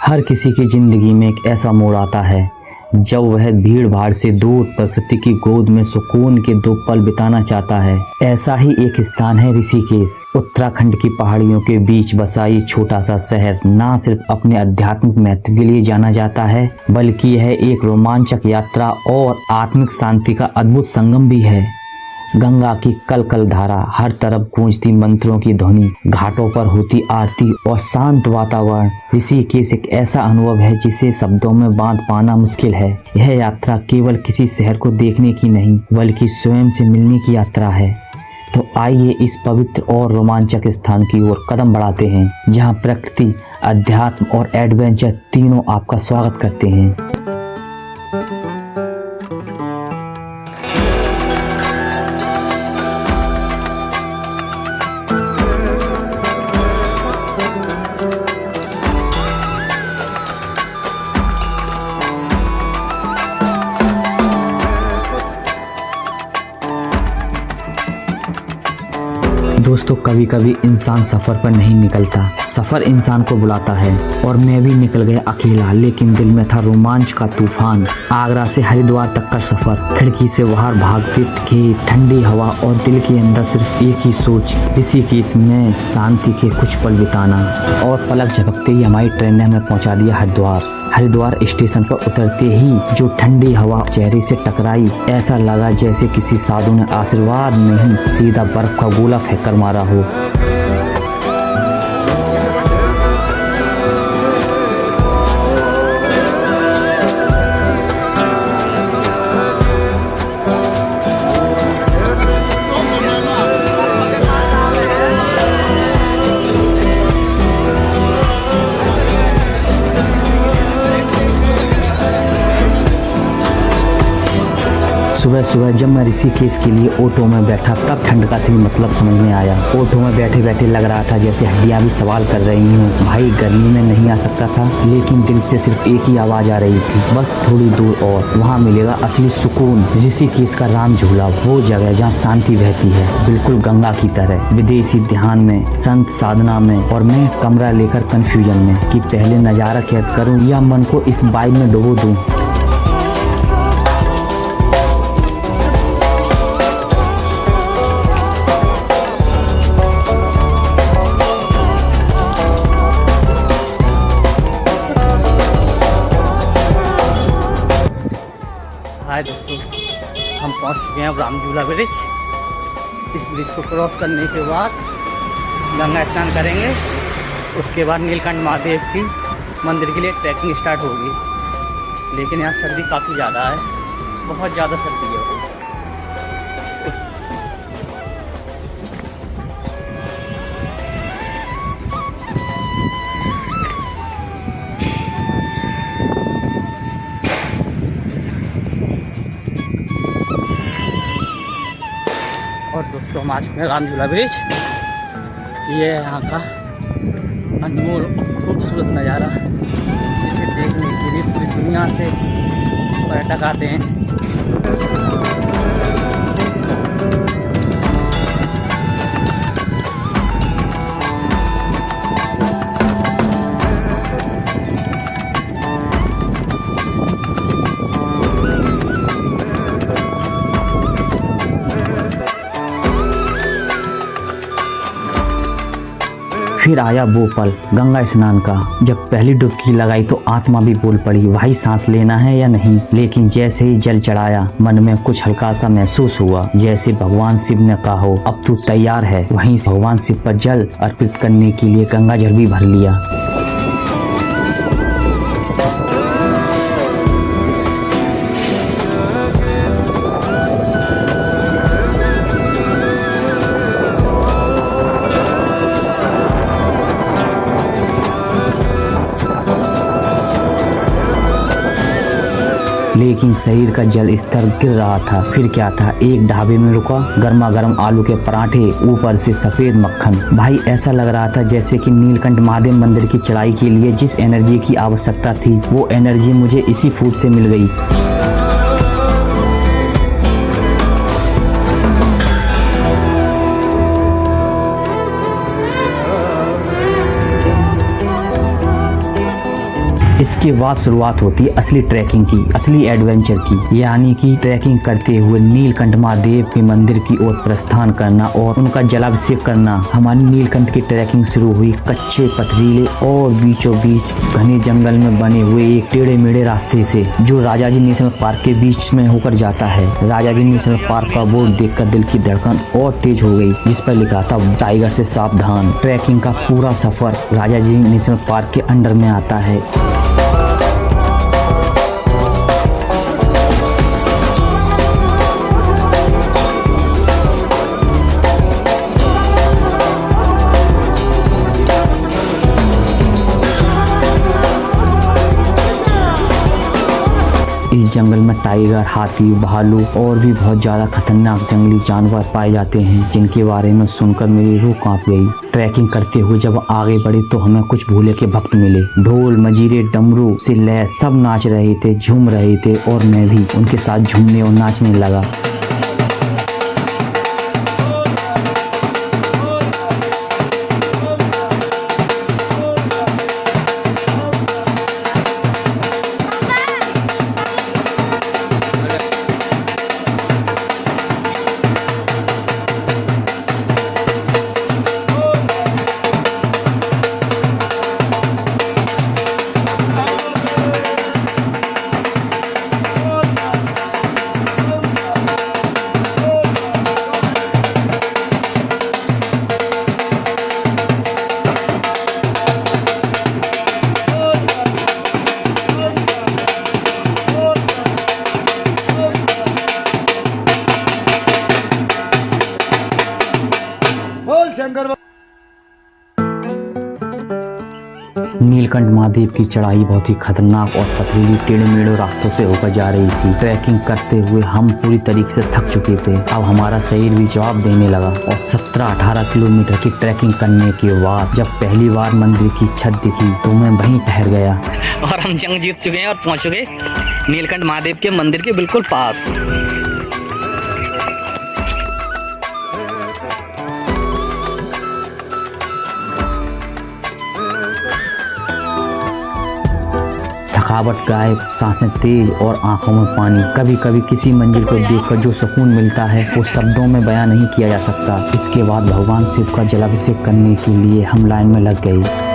हर किसी की जिंदगी में एक ऐसा मोड़ आता है जब वह भीड़ भाड़ से दूर प्रकृति की गोद में सुकून के 2 पल बिताना चाहता है। ऐसा ही एक स्थान है ऋषिकेश। उत्तराखंड की पहाड़ियों के बीच बसा ये छोटा सा शहर ना सिर्फ अपने आध्यात्मिक महत्व के लिए जाना जाता है, बल्कि यह एक रोमांचक यात्रा और आत्मिक शांति का अद्भुत संगम भी है। गंगा की कल कल धारा, हर तरफ गूंजती मंत्रों की ध्वनि, घाटों पर होती आरती और शांत वातावरण। ऋषिकेश एक ऐसा अनुभव है जिसे शब्दों में बांध पाना मुश्किल है। यह यात्रा केवल किसी शहर को देखने की नहीं, बल्कि स्वयं से मिलने की यात्रा है। तो आइए इस पवित्र और रोमांचक स्थान की ओर कदम बढ़ाते हैं, जहां प्रकृति, अध्यात्म और एडवेंचर तीनों आपका स्वागत करते हैं। दोस्तों, कभी कभी इंसान सफर पर नहीं निकलता, सफर इंसान को बुलाता है। और मैं भी निकल गया अकेला, लेकिन दिल में था रोमांच का तूफान। आगरा से हरिद्वार तक का सफर, खिड़की से बाहर भागते खेत, ठंडी हवा और दिल के अंदर सिर्फ एक ही सोच, ऋषिकेश में शांति के कुछ पल बिताना। और पलक झपकते ही हमारी ट्रेन ने हमें पहुंचा दिया हरिद्वार स्टेशन पर उतरते ही जो ठंडी हवा चेहरे से टकराई, ऐसा लगा जैसे किसी साधु ने आशीर्वाद नहीं, सीधा बर्फ का गोला फेंक कर मारा हो। सुबह सुबह जब मैं ऋषिकेश के लिए ऑटो में बैठा, तब ठंड का सही मतलब समझ में आया। ऑटो में बैठे बैठे लग रहा था जैसे हड्डियां भी सवाल कर रही हूँ। भाई, गर्मी में नहीं आ सकता था, लेकिन दिल से सिर्फ एक ही आवाज आ रही थी, बस थोड़ी दूर और वहाँ मिलेगा असली सुकून। ऋषिकेश का राम झूला, वो जगह जहाँ शांति बहती है, बिल्कुल गंगा की तरह। विदेशी ध्यान में, संत साधना में, और मैं कमरा लेकर कंफ्यूजन में कि पहले नजारा कैद करूँ या मन को इस वाइब में डुबो दूँ। हाय दोस्तों, हम पहुंच चुके हैं अब राम झूला ब्रिज। इस ब्रिज को क्रॉस करने के बाद गंगा स्नान करेंगे। उसके बाद नीलकंठ महादेव की मंदिर के लिए ट्रैकिंग स्टार्ट होगी। लेकिन यहाँ सर्दी काफ़ी ज़्यादा है, बहुत ज़्यादा सर्दी है। और दोस्तों, हम आ चुके हैं राम झूला ब्रिज। ये है यहाँ का अनमोल और खूबसूरत नज़ारा, जिसे देखने के लिए पूरी दुनिया से पर्यटक आते हैं। फिर आया वो पल गंगा स्नान का, जब पहली डुबकी लगाई तो आत्मा भी बोल पड़ी, भाई सांस लेना है या नहीं। लेकिन जैसे ही जल चढ़ाया, मन में कुछ हल्का सा महसूस हुआ, जैसे भगवान शिव ने कहा हो अब तू तैयार है। वहीं भगवान शिव पर जल अर्पित करने के लिए गंगा जल भी भर लिया। लेकिन शरीर का जल स्तर गिर रहा था। फिर क्या था, एक ढाबे में रुका, गर्मा गर्म आलू के पराठे, ऊपर से सफेद मक्खन। भाई, ऐसा लग रहा था जैसे कि नीलकंठ महादेव मंदिर की चढ़ाई के लिए जिस एनर्जी की आवश्यकता थी, वो एनर्जी मुझे इसी फूड से मिल गई। इसके बाद शुरुआत होती है असली ट्रैकिंग की, असली एडवेंचर की, यानी कि ट्रैकिंग करते हुए नीलकंठ महादेव के मंदिर की ओर प्रस्थान करना और उनका जलाभिषेक करना। हमारी नीलकंठ की ट्रैकिंग शुरू हुई कच्चे पथरीले और बीचों बीच घने जंगल में बने हुए एक टेढ़े मेढ़े रास्ते से, जो राजाजी नेशनल पार्क के बीच में होकर जाता है। राजाजी नेशनल पार्क का बोर्ड देखकर दिल की धड़कन और तेज हो गई, जिस पर लिखा था टाइगर से सावधान। ट्रैकिंग का पूरा सफर राजाजी नेशनल पार्क के अंडर में आता है। इस जंगल में टाइगर, हाथी, भालू और भी बहुत ज्यादा खतरनाक जंगली जानवर पाए जाते हैं, जिनके बारे में सुनकर मेरी रूह कांप गई। ट्रैकिंग करते हुए जब आगे बढ़े तो हमें कुछ भोले के भक्त मिले। ढोल, मजीरे, डमरू से लैस सब नाच रहे थे, झूम रहे थे और मैं भी उनके साथ झूमने और नाचने लगा। नीलकंठ महादेव की चढ़ाई बहुत ही खतरनाक और पथरीली टेढ़े मेढ़े रास्तों से होकर जा रही थी। ट्रैकिंग करते हुए हम पूरी तरीके से थक चुके थे। अब हमारा शरीर भी जवाब देने लगा और 17-18 किलोमीटर की ट्रैकिंग करने के बाद जब पहली बार मंदिर की छत दिखी तो मैं वहीं ठहर गया। और हम जंग जीत चुके हैं और पहुंच चुके नीलकंठ महादेव के मंदिर के बिल्कुल पास। थकावट गायब, सांसें तेज और आंखों में पानी। कभी कभी किसी मंजिल को देखकर जो सुकून मिलता है वो शब्दों में बयां नहीं किया जा सकता। इसके बाद भगवान शिव का जलाभिषेक करने के लिए हम लाइन में लग गए।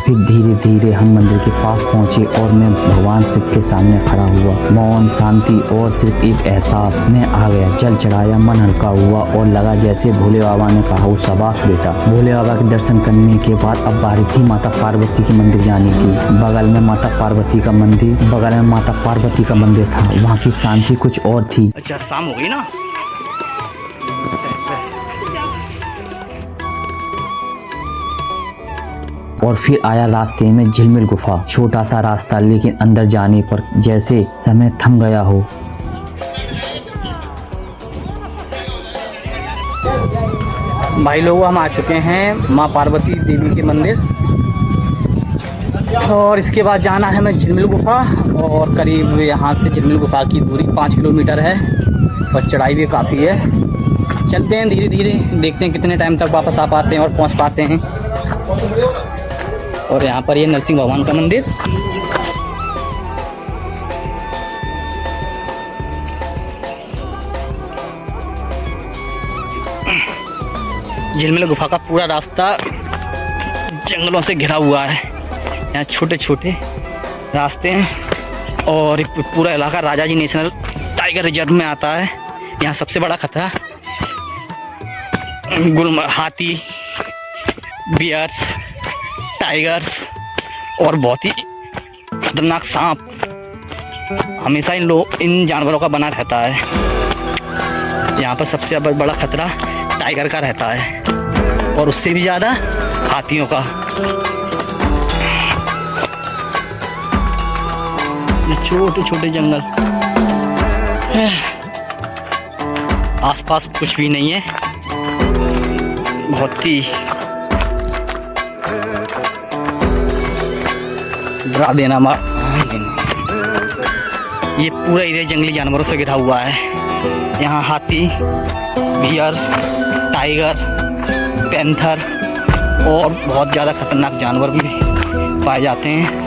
फिर धीरे धीरे हम मंदिर के पास पहुंचे और मैं भगवान शिव के सामने खड़ा हुआ। मौन, शांति और सिर्फ एक एहसास में आ गया। जल चढ़ाया, मन हल्का हुआ और लगा जैसे भोले बाबा ने कहा हो शाबाश बेटा। भोले बाबा के दर्शन करने के बाद अब बारी थी माता पार्वती के मंदिर जाने की। बगल में माता पार्वती का मंदिर था। वहाँ की शांति कुछ और थी। अच्छा, शाम हो गई ना। और फिर आया रास्ते में झिलमिल गुफा। छोटा सा रास्ता, लेकिन अंदर जाने पर जैसे समय थम गया हो। भाई लोग, हम आ चुके हैं माँ पार्वती देवी के मंदिर और इसके बाद जाना है हमें झिलमिल गुफा। और करीब यहाँ से झिलमिल गुफा की दूरी 5 किलोमीटर है और चढ़ाई भी काफ़ी है। चलते हैं धीरे धीरे, देखते हैं कितने टाइम तक वापस आ पाते हैं और पहुँच पाते हैं। और यहाँ पर ये नरसिंह भगवान का मंदिर। झिलमिल गुफा का पूरा रास्ता जंगलों से घिरा हुआ है। यहाँ छोटे छोटे रास्ते हैं और पूरा इलाका राजाजी नेशनल टाइगर रिजर्व में आता है। यहाँ सबसे बड़ा खतरा हाथी, बियर्स, टाइगर्स और बहुत ही खतरनाक सांप हमेशा इन जानवरों का बना रहता है। यहाँ पर सबसे बड़ा खतरा टाइगर का रहता है और उससे भी ज़्यादा हाथियों का। छोटे छोटे जंगल, आसपास कुछ भी नहीं है, बहुत ही डरा देना ये पूरा एरिया जंगली जानवरों से घिरा हुआ है। यहाँ हाथी, बियर, टाइगर, पैंथर और बहुत ज़्यादा खतरनाक जानवर भी पाए जाते हैं।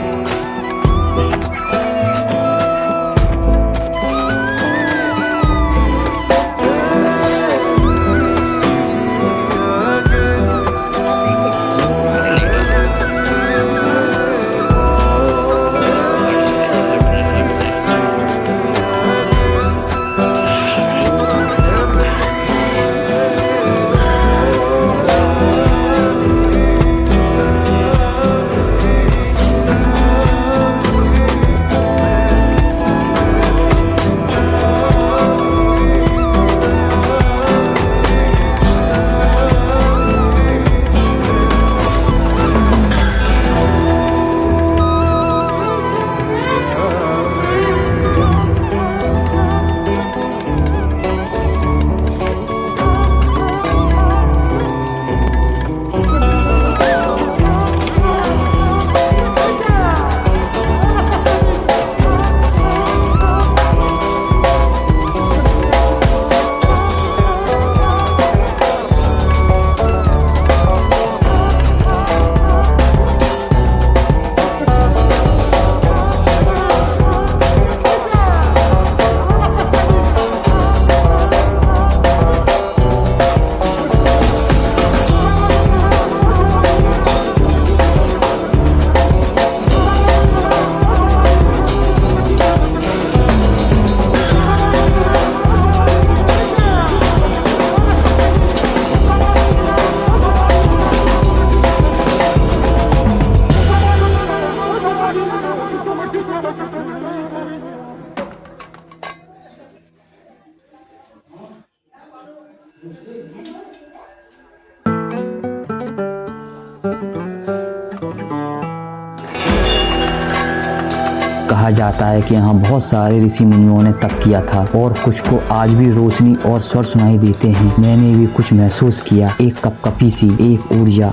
कहा जाता है कि यहाँ बहुत सारे ऋषि मुनियों ने तप किया था और कुछ को आज भी रोशनी और स्वर सुनाई देते हैं। मैंने भी कुछ महसूस किया, एक कपकपी सी, एक ऊर्जा।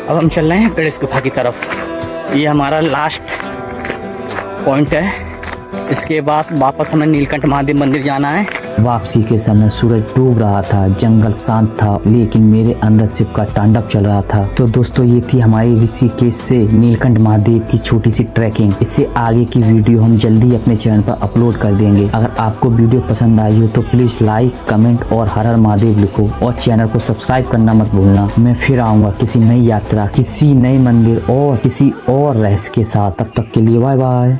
अब हम चल रहे हैं गणेश गुफा की तरफ। ये हमारा लास्ट पॉइंट है। इसके बाद वापस हमें नीलकंठ महादेव मंदिर जाना है। वापसी के समय सूरज डूब रहा था, जंगल शांत था, लेकिन मेरे अंदर शिव का तांडव चल रहा था। तो दोस्तों ये थी हमारी ऋषिकेश से नीलकंठ महादेव की छोटी सी ट्रैकिंग। इससे आगे की वीडियो हम जल्दी अपने चैनल पर अपलोड कर देंगे। अगर आपको वीडियो पसंद आई हो तो प्लीज लाइक, कमेंट और हर हर महादेव लिखो और चैनल को सब्सक्राइब करना मत भूलना। मैं फिर आऊंगा किसी नई यात्रा, किसी नए मंदिर और किसी और रहस्य के साथ। तब तक के लिए बाय बाय।